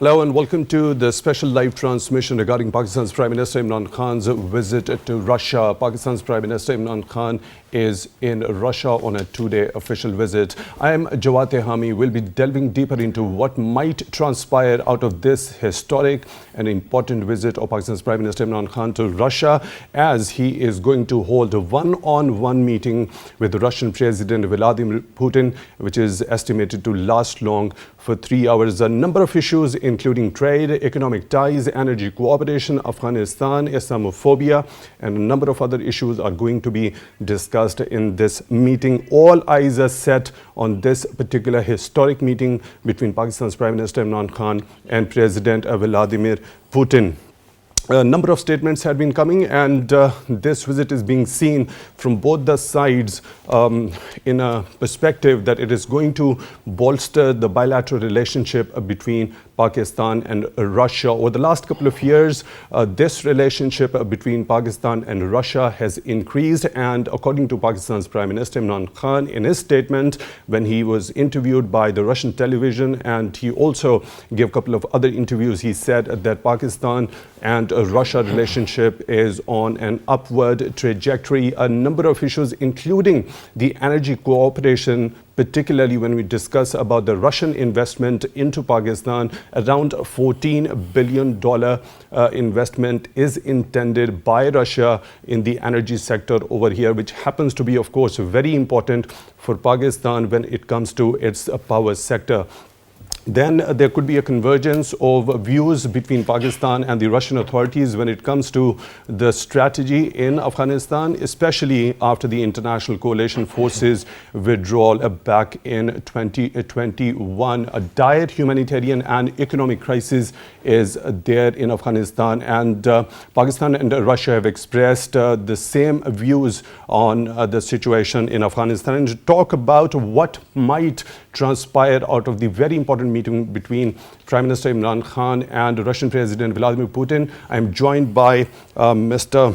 Hello and welcome to the special live transmission regarding Pakistan's Prime Minister Imran Khan's visit to Russia. Pakistan's Prime Minister Imran Khan is in Russia on a two-day official visit. I am Jawad Tehami. We'll be delving deeper into what might transpire out of this historic and important visit of Pakistan's Prime Minister Imran Khan to Russia, as he is going to hold a one-on-one meeting with the Russian President Vladimir Putin, which is estimated to last long for 3 hours. A number of issues including trade, economic ties, energy cooperation, Afghanistan, Islamophobia, and a number of other issues are going to be discussed in this meeting. All eyes are set on this particular historic meeting between Pakistan's Prime Minister Imran Khan and President Vladimir Putin. A number of statements had been coming, and this visit is being seen from both the sides in a perspective that it is going to bolster the bilateral relationship between Pakistan and Russia. Over the last couple of years, this relationship between Pakistan and Russia has increased, and according to Pakistan's Prime Minister Imran Khan, in his statement when he was interviewed by the Russian television, and he also gave a couple of other interviews, he said that Pakistan and Russia relationship is on an upward trajectory. A number of issues, including the energy cooperation, particularly when we discuss about the Russian investment into Pakistan. Around $14 billion investment is intended by Russia in the energy sector over here, which happens to be, of course, very important for Pakistan when it comes to its power sector. Then there could be a convergence of views between Pakistan and the Russian authorities when it comes to the strategy in Afghanistan, especially after the international coalition forces withdrawal back in 2021. A dire humanitarian and economic crisis is there in Afghanistan, and Pakistan and Russia have expressed the same views on the situation in Afghanistan. And to talk about what might transpire out of the very important meeting between Prime Minister Imran Khan and Russian President Vladimir Putin, I am joined by Mr.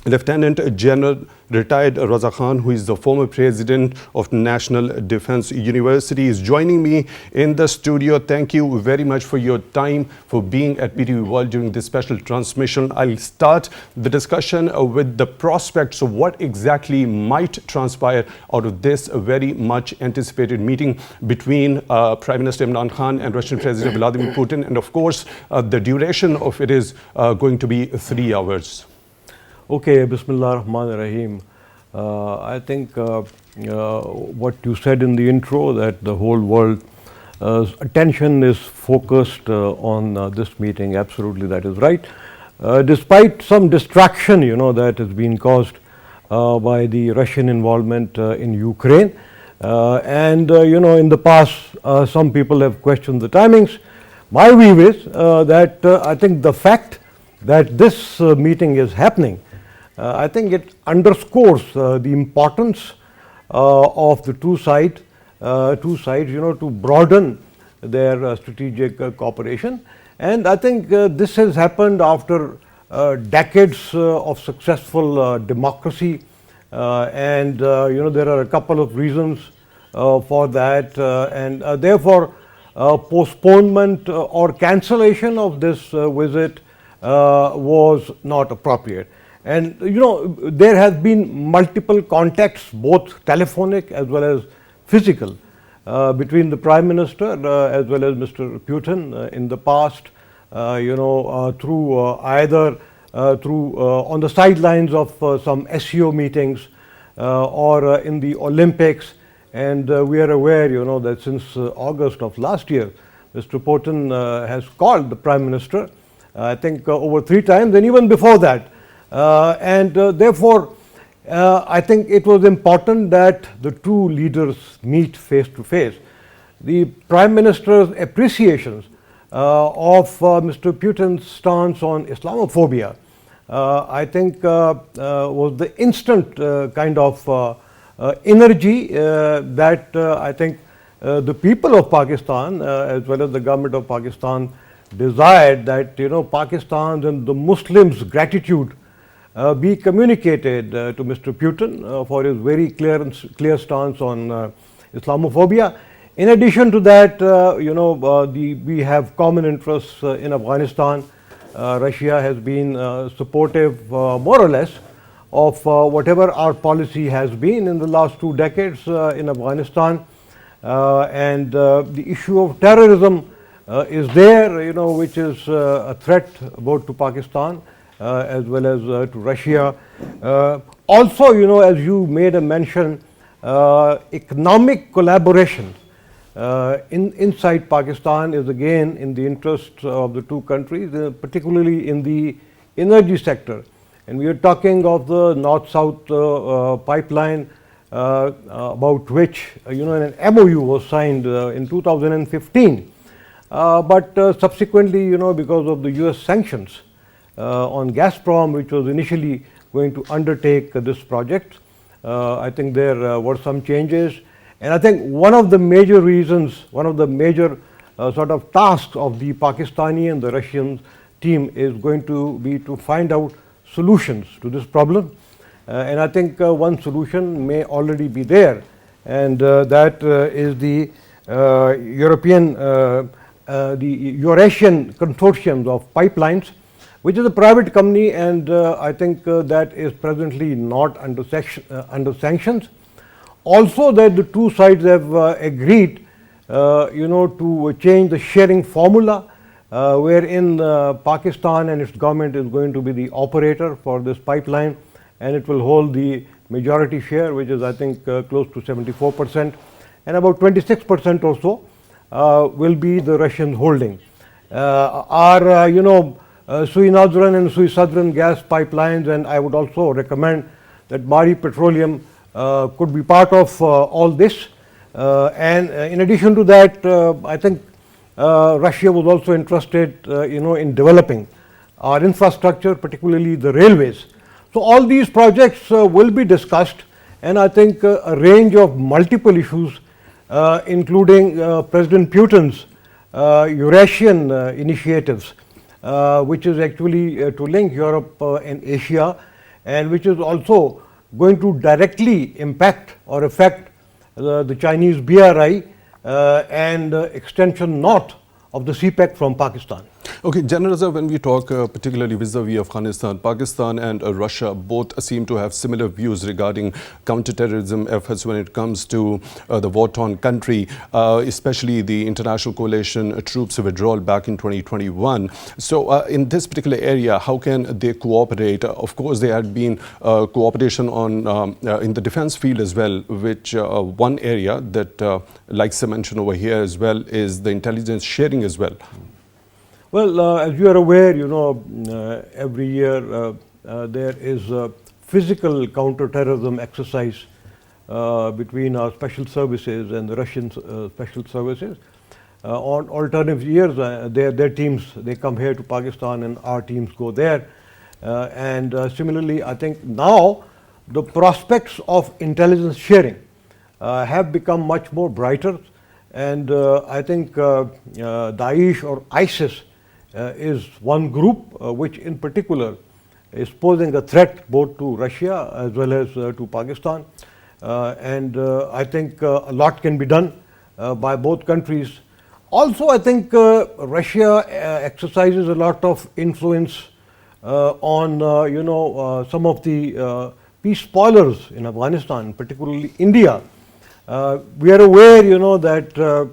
Lt.Gen. Retired Raza Khan, who is the former president of National Defense University, is joining me in the studio. Thank you very much for your time, for being at PTV World during this special transmission. I'll start the discussion with the prospects of what exactly might transpire out of this very much anticipated meeting between Prime Minister Imran Khan and Russian President Vladimir Putin. And of course, the duration of it is going to be 3 hours. Okay, Bismillah Rahman Rahim. I think what you said in the intro, that the whole world's attention is focused on this meeting, absolutely that is right. Despite some distraction, that has been caused by the Russian involvement in Ukraine. And in the past, some people have questioned the timings. My view is that I think the fact that this meeting is happening, I think it underscores the importance of the two sides, to broaden their strategic cooperation. And I think this has happened after decades of successful democracy, and there are a couple of reasons for that, and therefore postponement or cancellation of this visit was not appropriate. And there has been multiple contacts, both telephonic as well as physical, between the Prime Minister as well as Mr. Putin in the past, through either on the sidelines of some SEO meetings or in the Olympics. And we are aware, that since August of last year, Mr. Putin has called the Prime Minister, I think over 3 times, and even before that. Therefore, I think it was important that the two leaders meet face to face. The Prime Minister's appreciations of Mr. Putin's stance on Islamophobia, I think was the instant kind of energy that I think the people of Pakistan as well as the government of Pakistan desired, that Pakistan's and the Muslims' gratitude be communicated to Mr. Putin for his very clear stance on Islamophobia. In addition to that, we have common interests in Afghanistan. Russia has been supportive, more or less, of whatever our policy has been in the last 2 decades in Afghanistan. And the issue of terrorism is there, which is a threat both to Pakistan as well as to Russia. Also, as you made a mention, economic collaboration inside Pakistan is again in the interest of the two countries, particularly in the energy sector. And we are talking of the north-south pipeline, about which an MOU was signed in 2015. But subsequently, because of the US sanctions on Gazprom, which was initially going to undertake this project, I think there were some changes. And I think one of the major reasons, one of the major sort of tasks of the Pakistani and the Russian team is going to be to find out solutions to this problem. And I think one solution may already be there, and that is the Eurasian Consortium of Pipelines, which is a private company, and I think that is presently not under sanctions. Also, that the two sides have agreed, to change the sharing formula, wherein Pakistan and its government is going to be the operator for this pipeline, and it will hold the majority share, which is I think close to 74%, and about 26% or so will be the Russian holding. Our Sui Northern and Sui Southern gas pipelines, and I would also recommend that Mari Petroleum could be part of all this. And in addition to that, I think Russia was also interested, in developing our infrastructure, particularly the railways. So all these projects will be discussed, and I think a range of multiple issues, including President Putin's Eurasian initiatives, which is actually to link Europe and Asia, and which is also going to directly impact or affect the Chinese BRI and extension north of the CPEC from Pakistan. Okay, General Raza, when we talk particularly vis-a-vis Afghanistan, Pakistan and Russia both seem to have similar views regarding counter-terrorism efforts when it comes to the war-torn country, especially the international coalition troops withdrawal back in 2021. So in this particular area, how can they cooperate? Of course, there had been cooperation on in the defense field as well, which one area that likes to mention over here as well is the intelligence sharing as well. Well, as you are aware, every year there is a physical counter-terrorism exercise between our special services and the Russian special services. On alternative years, their teams, they come here to Pakistan and our teams go there. And similarly, I think now the prospects of intelligence sharing have become much more brighter. And I think Daesh or ISIS is one group which in particular is posing a threat both to Russia as well as to Pakistan. And I think a lot can be done by both countries. Also, I think Russia exercises a lot of influence on some of the peace spoilers in Afghanistan, particularly India. We are aware, that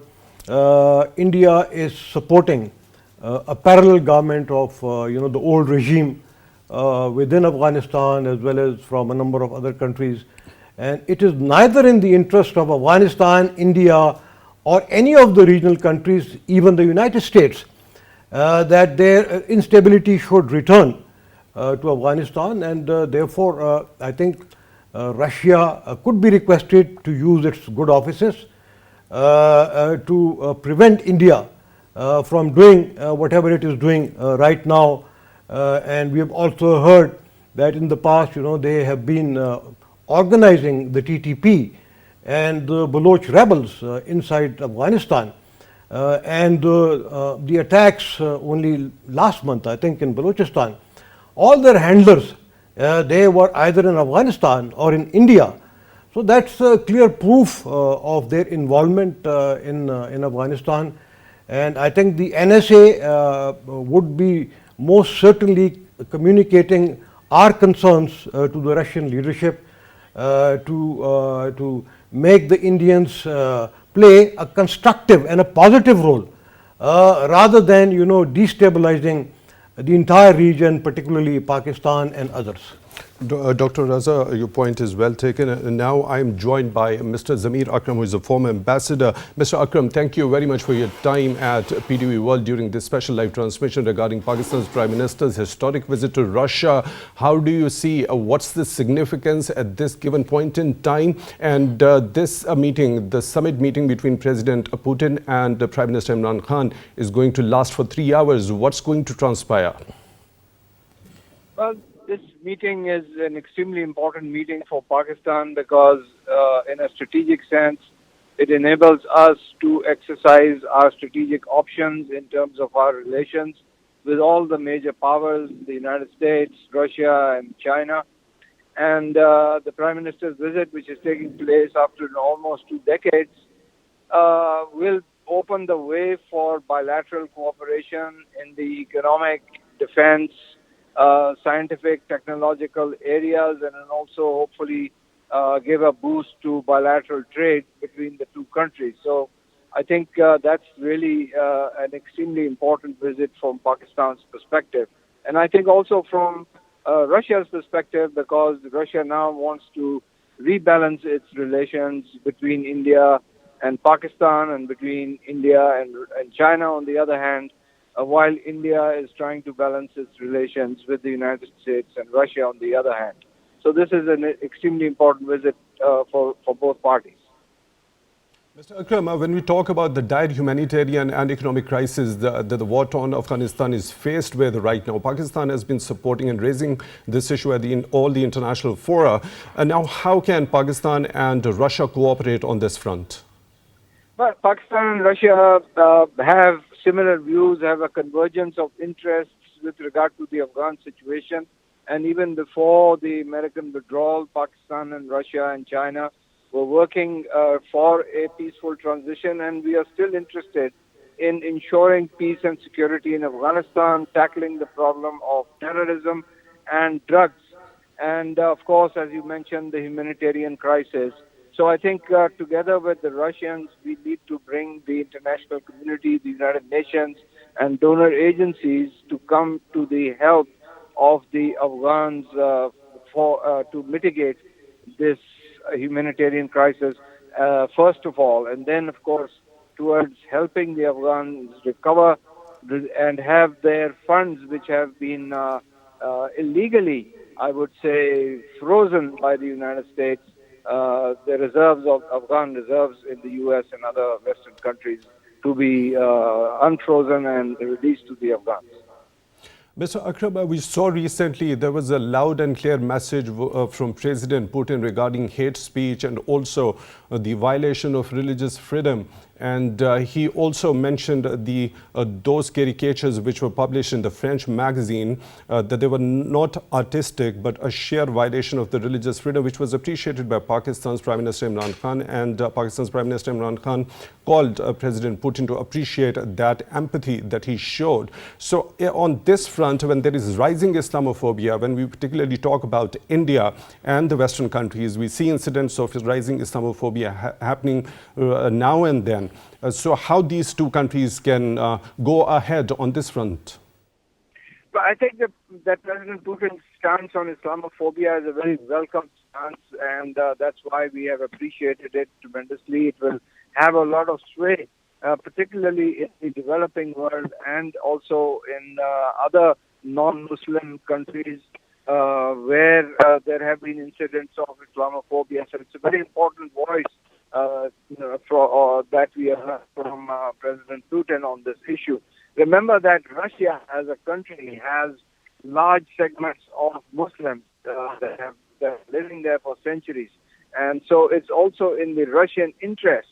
India is supporting a parallel government of the old regime within Afghanistan as well as from a number of other countries, and it is neither in the interest of Afghanistan, India or any of the regional countries, even the United States, that their instability should return to Afghanistan, and therefore I think Russia could be requested to use its good offices to prevent India from doing whatever it is doing right now. And we have also heard that in the past, they have been organizing the TTP and the Baloch rebels inside Afghanistan. And the attacks only last month, I think, in Balochistan, all their handlers, they were either in Afghanistan or in India. So that's clear proof of their involvement in Afghanistan. And I think the NSA would be most certainly communicating our concerns to the Russian leadership to make the Indians play a constructive and a positive role rather than destabilizing the entire region, particularly Pakistan and others. Dr. Raza, your point is well taken. And now I'm joined by Mr. Zameer Akram, who is a former ambassador. Mr. Akram, thank you very much for your time at PTV World during this special live transmission regarding Pakistan's Prime Minister's historic visit to Russia. How do you see, what's the significance at this given point in time? And this meeting, the summit meeting between President Putin and Prime Minister Imran Khan is going to last for 3 hours. What's going to transpire? Well, this meeting is an extremely important meeting for Pakistan because in a strategic sense, it enables us to exercise our strategic options in terms of our relations with all the major powers, the United States, Russia, and China. And the Prime Minister's visit, which is taking place after almost 2 decades, will open the way for bilateral cooperation in the economic, defense, scientific, technological areas, and then also hopefully give a boost to bilateral trade between the two countries. So I think that's really an extremely important visit from Pakistan's perspective. And I think also from Russia's perspective, because Russia now wants to rebalance its relations between India and Pakistan and between India and China on the other hand, while India is trying to balance its relations with the United States and Russia on the other hand. So this is an extremely important visit for both parties. Mr. Akram, when we talk about the dire humanitarian and economic crisis that the war-torn Afghanistan is faced with right now, Pakistan has been supporting and raising this issue at all the international fora. And now how can Pakistan and Russia cooperate on this front? Well, Pakistan and Russia have similar views, have a convergence of interests with regard to the Afghan situation. And even before the American withdrawal, Pakistan and Russia and China were working for a peaceful transition. And we are still interested in ensuring peace and security in Afghanistan, tackling the problem of terrorism and drugs. And of course, as you mentioned, the humanitarian crisis. So I think together with the Russians, we need to bring the international community, the United Nations, and donor agencies to come to the help of the Afghans to mitigate this humanitarian crisis, first of all, and then, of course, towards helping the Afghans recover and have their funds, which have been illegally, I would say, frozen by the United States, the reserves of Afghan reserves in the U.S. and other Western countries to be unfrozen and released to the Afghans. Mr. Akram, we saw recently there was a loud and clear message from President Putin regarding hate speech and also the violation of religious freedom. And he also mentioned those caricatures which were published in the French magazine, that they were not artistic, but a sheer violation of the religious freedom, which was appreciated by Pakistan's Prime Minister Imran Khan. And Pakistan's Prime Minister Imran Khan called President Putin to appreciate that empathy that he showed. So on this front, when there is rising Islamophobia, when we particularly talk about India and the Western countries, we see incidents of rising Islamophobia happening now and then. So how these two countries can go ahead on this front? But I think that President Putin's stance on Islamophobia is a very welcome stance, and that's why we have appreciated it tremendously. It will have a lot of sway, particularly in the developing world and also in other non-Muslim countries where there have been incidents of Islamophobia. So it's a very important voice that we have from President Putin on this issue. Remember that Russia as a country has large segments of Muslims that have been living there for centuries. And so it's also in the Russian interest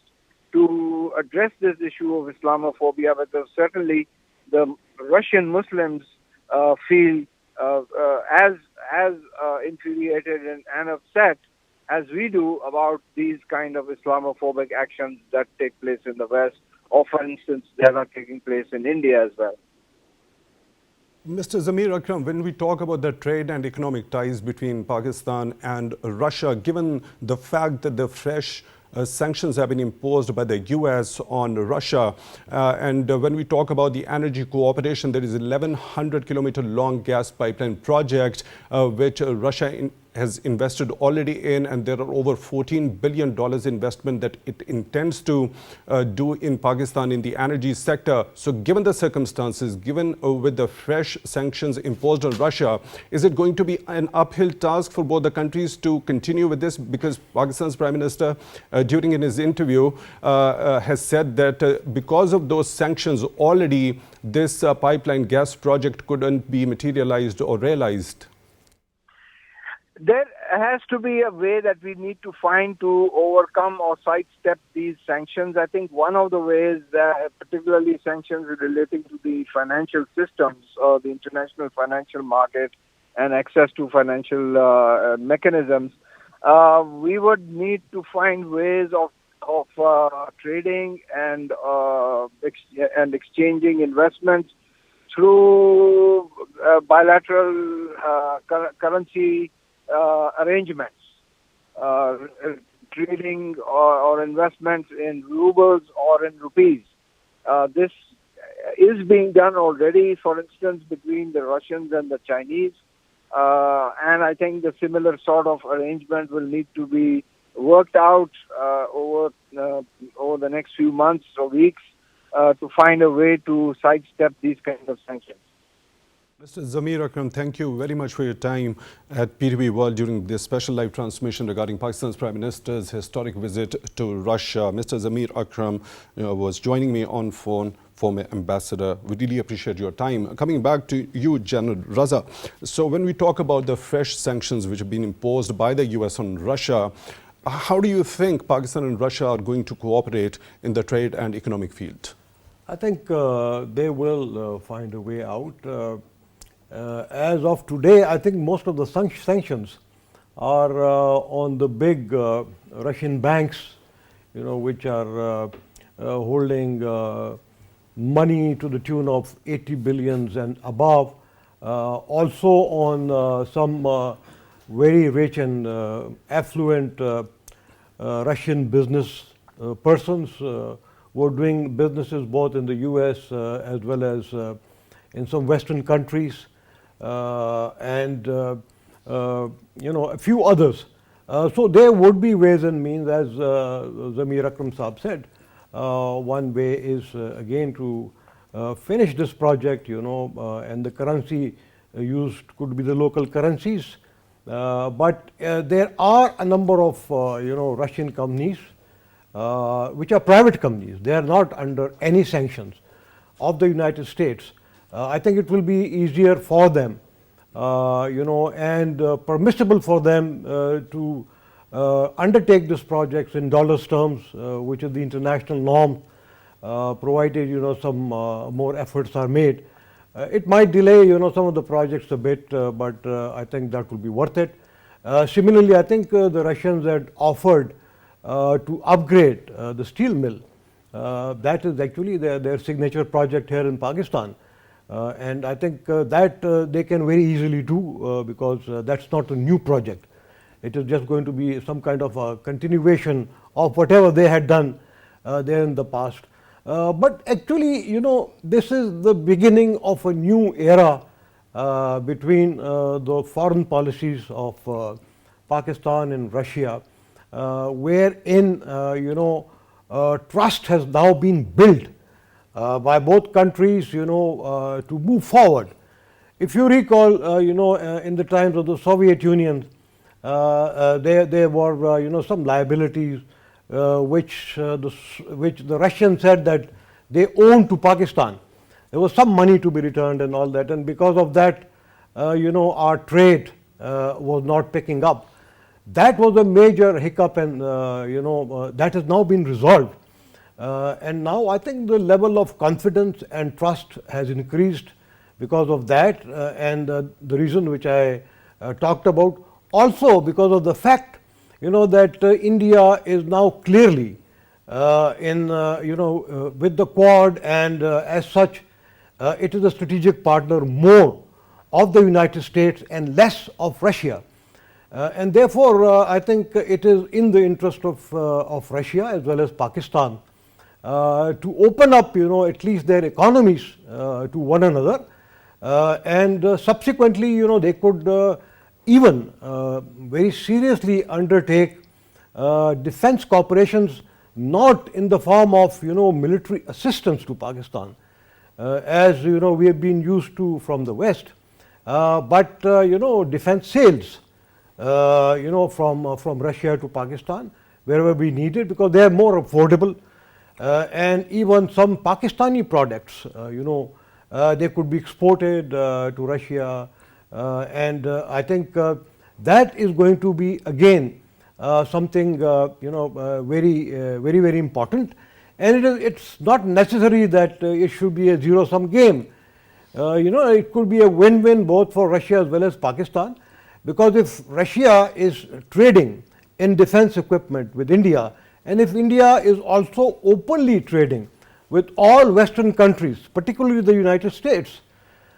to address this issue of Islamophobia, because certainly the Russian Muslims feel as infuriated and upset as we do about these kind of Islamophobic actions that take place in the West, or for instance, they are taking place in India as well. Mr. Zameer Akram, when we talk about the trade and economic ties between Pakistan and Russia, given the fact that the fresh sanctions have been imposed by the US on Russia, and when we talk about the energy cooperation, there is 1,100-kilometer long gas pipeline project which Russia has invested already in, and there are over $14 billion investment that it intends to do in Pakistan in the energy sector. So given the circumstances, given with the fresh sanctions imposed on Russia, is it going to be an uphill task for both the countries to continue with this? Because Pakistan's Prime Minister, during in his interview, has said that because of those sanctions already, this pipeline gas project couldn't be materialized or realized. There has to be a way that we need to find to overcome or sidestep these sanctions. I think one of the ways, particularly sanctions relating to the financial systems or the international financial market and access to financial mechanisms, we would need to find ways of trading and exchanging investments through bilateral currency arrangements, trading or investments in rubles or in rupees. This is being done already, for instance, between the Russians and the Chinese. And I think the similar sort of arrangement will need to be worked out over the next few months or weeks to find a way to sidestep these kinds of sanctions. Mr. Zameer Akram, thank you very much for your time at PTV World during this special live transmission regarding Pakistan's Prime Minister's historic visit to Russia. Mr. Zameer Akram was joining me on phone, former ambassador. We really appreciate your time. Coming back to you, General Raza. So when we talk about the fresh sanctions which have been imposed by the US on Russia, how do you think Pakistan and Russia are going to cooperate in the trade and economic field? I think they will find a way out. As of today, I think most of the sanctions are on the big Russian banks, which are holding money to the tune of 80 billions and above. Also on some very rich and affluent Russian business persons who are doing businesses both in the US as well as in some Western countries. And a few others. So there would be ways and means, as Zameer Akram Saab said. One way is again to finish this project, and the currency used could be the local currencies. But there are a number of Russian companies which are private companies. They are not under any sanctions of the United States. I think it will be easier for them, and permissible for them to undertake this project in dollars terms, which is the international norm, provided some more efforts are made. It might delay some of the projects a bit, but I think that will be worth it. Similarly, I think the Russians had offered to upgrade the steel mill. That is actually their signature project here in Pakistan. And I think that they can very easily do because that's not a new project. It is just going to be some kind of a continuation of whatever they had done there in the past. But actually, this is the beginning of a new era between the foreign policies of Pakistan and Russia, wherein trust has now been built by both countries, to move forward. If you recall, in the times of the Soviet Union, there were, some liabilities which the Russians said that they owned to Pakistan. There was some money to be returned and all that, and because of that, our trade was not picking up. That was a major hiccup, and that has now been resolved. And now I think the level of confidence and trust has increased because of that, and the reason which I talked about, also because of the fact that India is now clearly with the Quad, and as such, it is a strategic partner more of the United States and less of Russia. And therefore, I think it is in the interest of Russia as well as Pakistan to open up, at least their economies to one another, and subsequently, they could even very seriously undertake defense cooperations, not in the form of military assistance to Pakistan, as we have been used to from the West, but defense sales, from Russia to Pakistan wherever we need it, because they are more affordable, and even some Pakistani products, they could be exported to Russia, and I think that is going to be again something very important, and it's not necessary that it should be a zero-sum game. It could be a win-win both for Russia as well as Pakistan, because if Russia is trading in defense equipment with India, and if India is also openly trading with all Western countries, particularly the United States,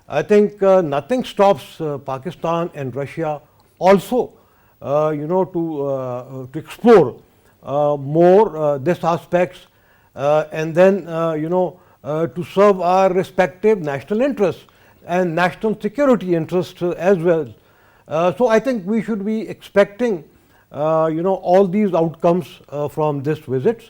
I think nothing stops Pakistan and Russia also to explore more this aspects, and then to serve our respective national interests and national security interests as well. So I think we should be expecting all these outcomes from this visit,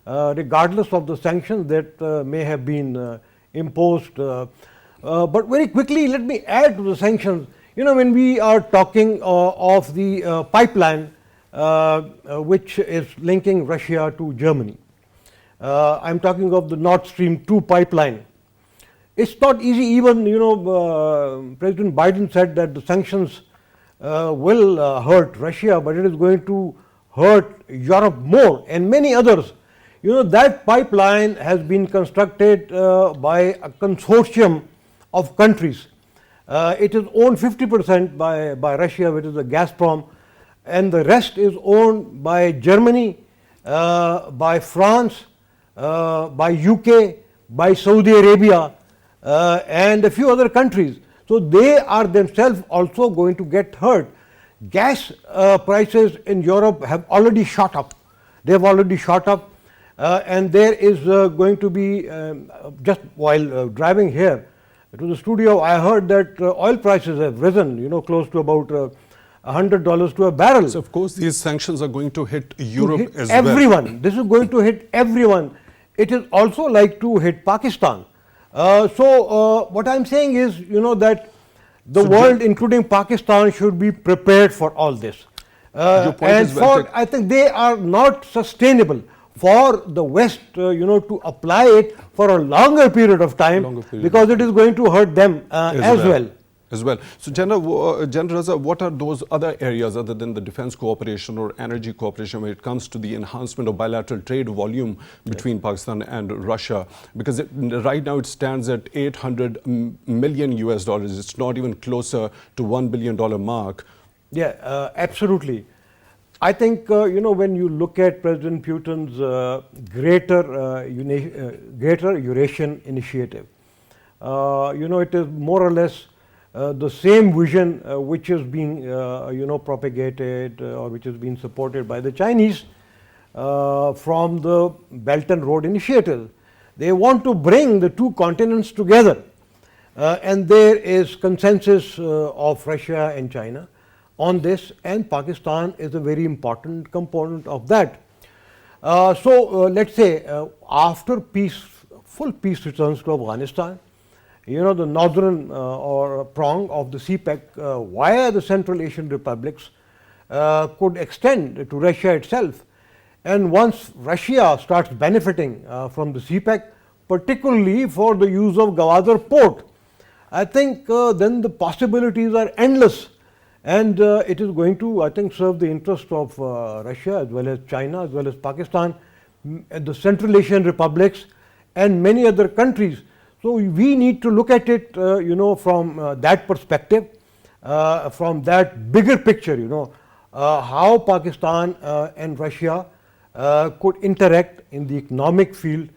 regardless of the sanctions that may have been imposed. But very quickly, let me add to the sanctions. When we are talking of the pipeline which is linking Russia to Germany, I'm talking of the Nord Stream 2 pipeline. It's not easy. Even President Biden said that the sanctions will hurt Russia, but it is going to hurt Europe more and many others. That pipeline has been constructed by a consortium of countries. It is owned 50% by Russia, which is the Gazprom, and the rest is owned by Germany, by France, by UK, by Saudi Arabia, and a few other countries. So they are themselves also going to get hurt. Gas prices in Europe have already shot up. They have already shot up, and there is going to be, just while driving here to the studio, I heard that oil prices have risen, close to about $100 to a barrel. So of course these sanctions are going to hit Europe as everyone. well. This is going to hit everyone. It is also like to hit Pakistan. So what I'm saying is, that the world, including Pakistan, should be prepared for all this. And I think they are not sustainable for the West, to apply it for a longer period of time, because it is going to hurt them as well. So, General Raza, what are those other areas other than the defense cooperation or energy cooperation when it comes to the enhancement of bilateral trade volume between Pakistan and Russia? Because right now it stands at $800 million US. It's not even closer to $1 billion mark. Yeah, absolutely. I think, when you look at President Putin's Greater Eurasian Initiative, it is more or less the same vision which is being propagated or which is being supported by the Chinese from the Belt and Road Initiative. They want to bring the two continents together, and there is consensus of Russia and China on this, and Pakistan is a very important component of that. So let's say after full peace returns to Afghanistan, the northern or prong of the CPEC via the Central Asian republics could extend to Russia itself. And once Russia starts benefiting from the CPEC, particularly for the use of Gwadar port, I think then the possibilities are endless. And it is going to, I think, serve the interest of Russia as well as China as well as Pakistan, the Central Asian republics and many other countries. So we need to look at it, from that perspective, from that bigger picture, how Pakistan and Russia could interact in the economic field.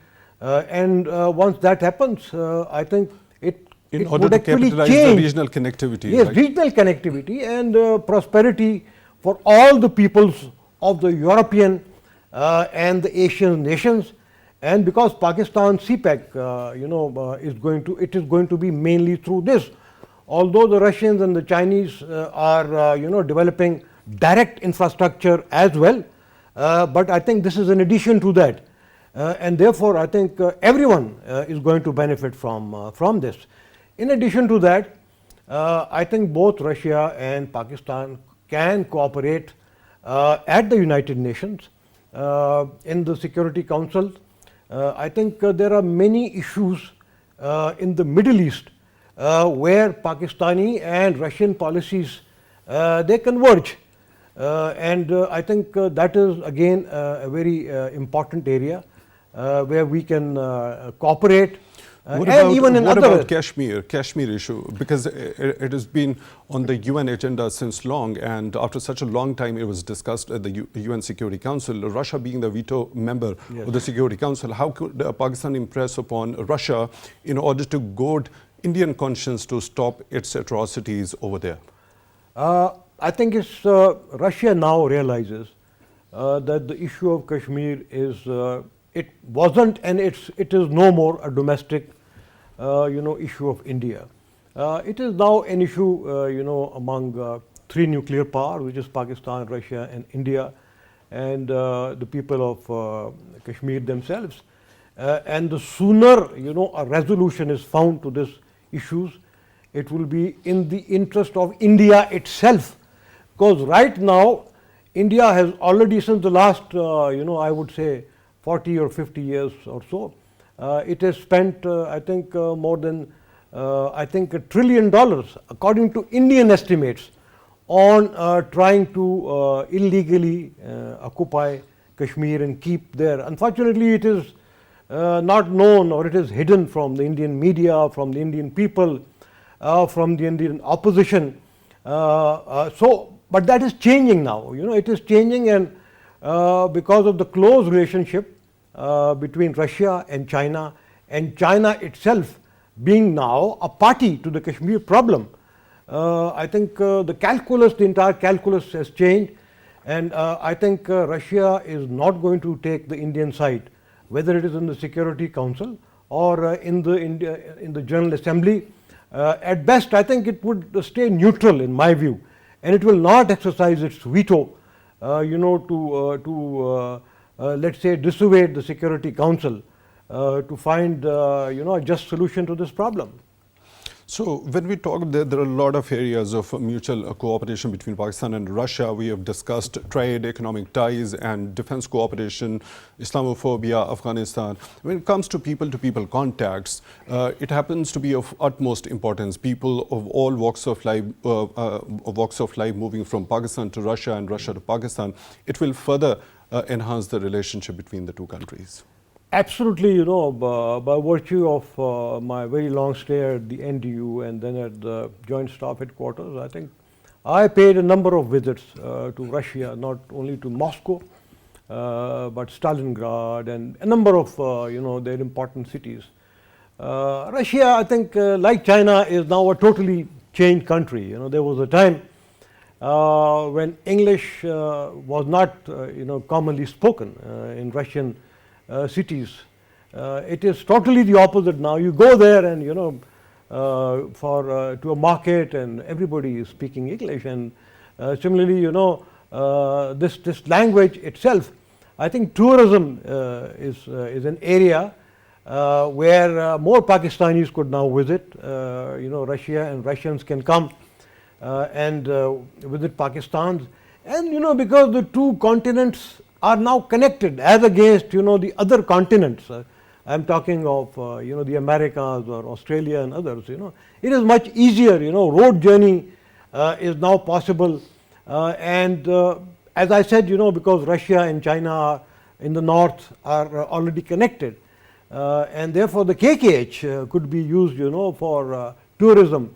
And once that happens, I think it order would to actually capitalize change the regional connectivity. Yes, right? regional connectivity and prosperity for all the peoples of the European and the Asian nations. And because Pakistan CPEC, it is going to be mainly through this. Although the Russians and the Chinese are, developing direct infrastructure as well, but I think this is in addition to that. And therefore, I think everyone is going to benefit from this. In addition to that, I think both Russia and Pakistan can cooperate at the United Nations in the Security Council. I think there are many issues in the Middle East where Pakistani and Russian policies they converge. And I think that is again a very important area where we can cooperate. What And about Kashmir issue? Because it has been on the UN agenda since long, and after such a long time it was discussed at the UN Security Council. Russia being the veto member of the Security Council, how could Pakistan impress upon Russia in order to goad Indian conscience to stop its atrocities over there? I think it's Russia now realizes that the issue of Kashmir is it wasn't and it is no more a domestic issue of India. It is now an issue among three nuclear powers, which is Pakistan, Russia and India, and the people of Kashmir themselves. And the sooner a resolution is found to these issues, it will be in the interest of India itself. Because right now India has already, since the last I would say 40 or 50 years or so, it has spent I think more than $1 trillion according to Indian estimates on trying to illegally occupy Kashmir and keep there. Unfortunately, it is not known, or it is hidden from the Indian media, from the Indian people, from the Indian opposition. But that is changing now. It is changing, and because of the close relationship between Russia and China itself being now a party to the Kashmir problem, I think the entire calculus has changed, and I think Russia is not going to take the Indian side, whether it is in the Security Council or in the General Assembly. At best, I think it would stay neutral in my view, and it will not exercise its veto to let's say dissuade the Security Council to find a just solution to this problem. So when we talk, there are a lot of areas of mutual cooperation between Pakistan and Russia. We have discussed trade, economic ties and defense cooperation, Islamophobia, Afghanistan. When it comes to people-to-people contacts, it happens to be of utmost importance. People of all walks of life moving from Pakistan to Russia and Russia to Pakistan, it will further enhance the relationship between the two countries. Absolutely, by virtue of my very long stay at the NDU and then at the Joint Staff Headquarters, I think I paid a number of visits to Russia, not only to Moscow, but Stalingrad and a number of their important cities. Russia, I think, like China, is now a totally changed country. There was a time when English was not commonly spoken in Russian cities. It is totally the opposite now. You go there and to a market and everybody is speaking English, and similarly this language itself, I think tourism is an area where more Pakistanis could now visit. Russia and Russians can come and visit Pakistan, and because the two continents are now connected as against the other continents. I'm talking of the Americas or Australia and others. It is much easier. Road journey is now possible, and as I said, because Russia and China in the north are already connected, and therefore the KKH could be used for tourism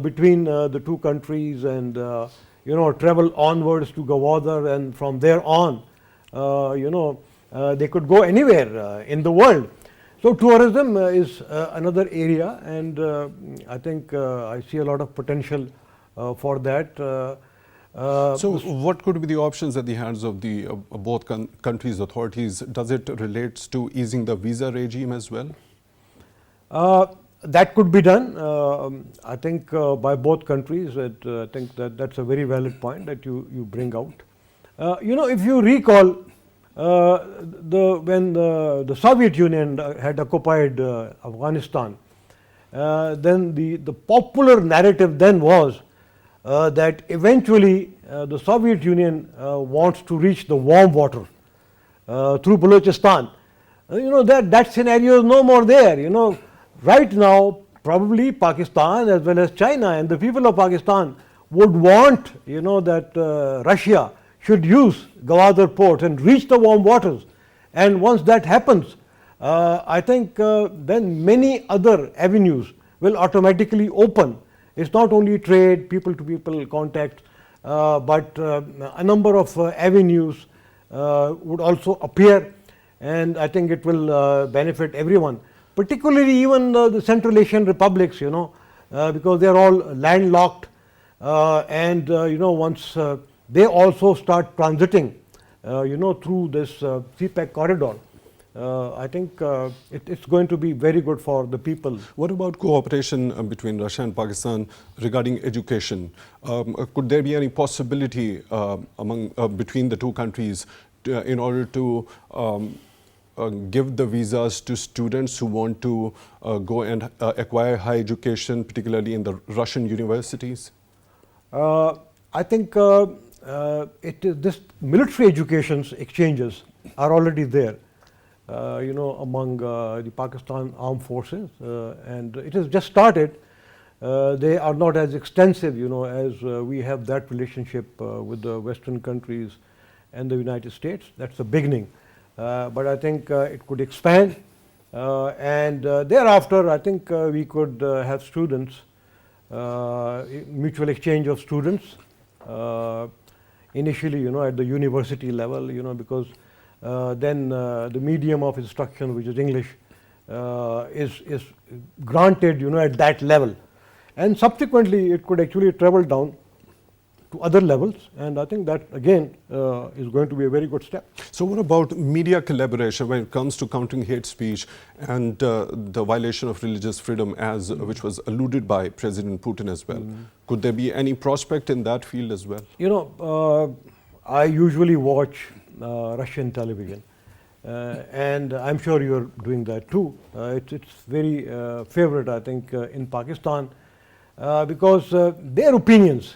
between the two countries, and travel onwards to Gwadar, and from there on, they could go anywhere in the world. So tourism is another area, and I think I see a lot of potential for that. So what could be the options at the hands of the both countries' authorities? Does it relate to easing the visa regime as well? That could be done, I think, by both countries. I think that's a very valid point that you bring out. If you recall, when the Soviet Union had occupied Afghanistan, then the popular narrative then was that eventually the Soviet Union wants to reach the warm water through Balochistan. That scenario is no more there. Right now, probably Pakistan as well as China and the people of Pakistan would want, that Russia should use Gwadar port and reach the warm waters. And once that happens, I think then many other avenues will automatically open. It's not only trade, people-to-people contact, but a number of avenues would also appear, and I think it will benefit everyone. Particularly even the Central Asian republics, because they are all landlocked, and once they also start transiting, through this CPEC corridor, I think it's going to be very good for the people. What about cooperation between Russia and Pakistan regarding education? Could there be any possibility between the two countries in order to give the visas to students who want to go and acquire high education, particularly in the Russian universities? I think this military education exchanges are already there, among the Pakistan armed forces, and it has just started. They are not as extensive, as we have that relationship with the Western countries and the United States. That's the beginning. But I think it could expand, and thereafter I think we could have students, mutual exchange of students, initially at the university level, because then the medium of instruction, which is English, is granted at that level, and subsequently it could actually travel down to other levels, and I think that again is going to be a very good step. So what about media collaboration when it comes to countering hate speech and the violation of religious freedom, which was alluded by President Putin as well? Could there be any prospect in that field as well? I usually watch Russian television, and I'm sure you're doing that too. It's very favorite, I think, in Pakistan, because their opinions,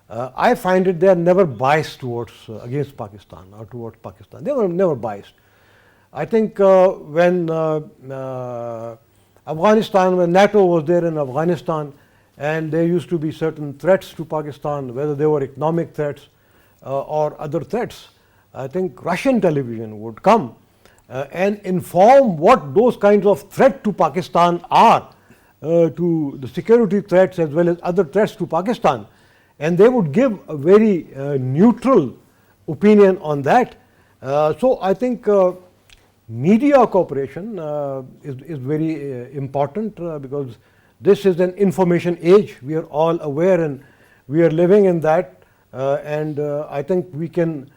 I find it they are never biased towards against Pakistan or towards Pakistan. They were never biased. I think when Afghanistan, when NATO was there in Afghanistan, and there used to be certain threats to Pakistan, whether they were economic threats or other threats, I think Russian television would come and inform what those kinds of threats to Pakistan are, to the security threats as well as other threats to Pakistan. And they would give a very neutral opinion on that. So I think media cooperation is very important, because this is an information age. We are all aware and we are living in that. And I think we can,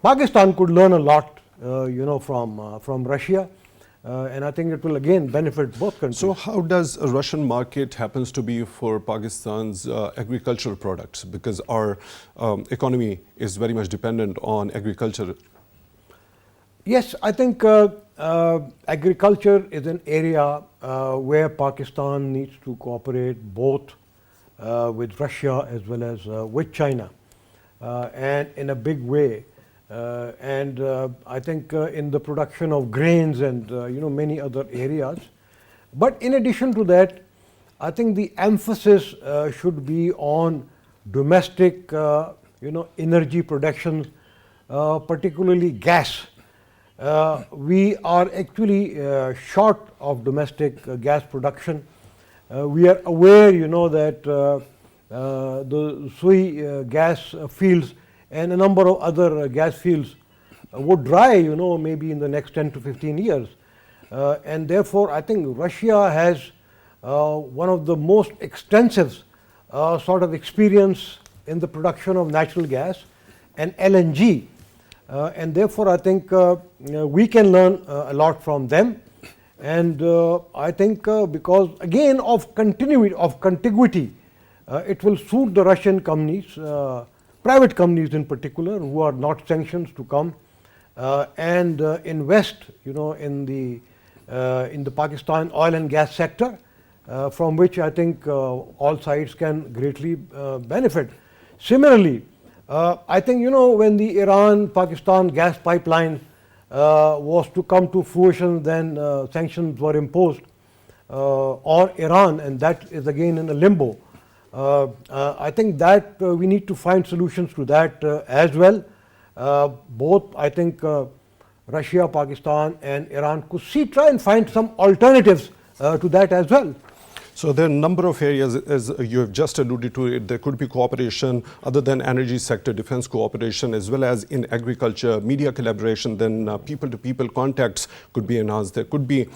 Pakistan could learn a lot, from Russia. And I think it will again benefit both countries. So how does a Russian market happens to be for Pakistan's agricultural products? Because our economy is very much dependent on agriculture. Yes, I think agriculture is an area where Pakistan needs to cooperate both with Russia as well as with China, and in a big way. And I think in the production of grains and many other areas. But in addition to that, I think the emphasis should be on domestic energy production, particularly gas. We are actually short of domestic gas production. We are aware that the Sui gas fields and a number of other gas fields would dry, maybe in the next 10 to 15 years. And therefore, I think Russia has one of the most extensive sort of experience in the production of natural gas and LNG. And therefore, I think we can learn a lot from them. And I think because, again, of contiguity, it will suit the Russian companies, private companies in particular, who are not sanctioned to come and invest, in the Pakistan oil and gas sector, from which I think all sides can greatly benefit. Similarly, I think, when the Iran-Pakistan gas pipeline was to come to fruition, then sanctions were imposed on Iran, and that is again in a limbo. I think that we need to find solutions to that as well. Both, I think, Russia, Pakistan and Iran could try and find some alternatives to that as well. So there are a number of areas, as you have just alluded to, there could be cooperation other than energy sector, defense cooperation, as well as in agriculture, media collaboration, then people-to-people contacts could be enhanced. There could be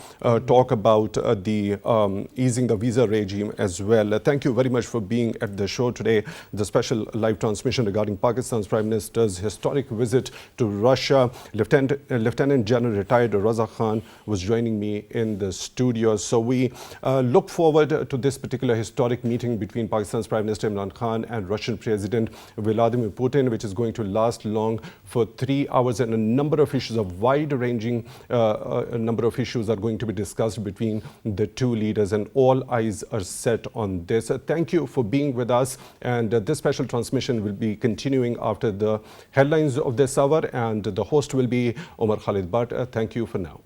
talk about the easing the visa regime as well. Thank you very much for being at the show today. The special live transmission regarding Pakistan's Prime Minister's historic visit to Russia. Lt.Gen retired Raza Khan was joining me in the studio. So we look forward to this particular historic meeting between Pakistan's Prime Minister Imran Khan and Russian President Vladimir Putin, which is going to last long for 3 hours, and a number of issues, a wide-ranging number of issues are going to be discussed between the two leaders, and all eyes are set on this. Thank you for being with us, and this special transmission will be continuing after the headlines of this hour, and the host will be Omar Khalid Bhatt. Thank you for now.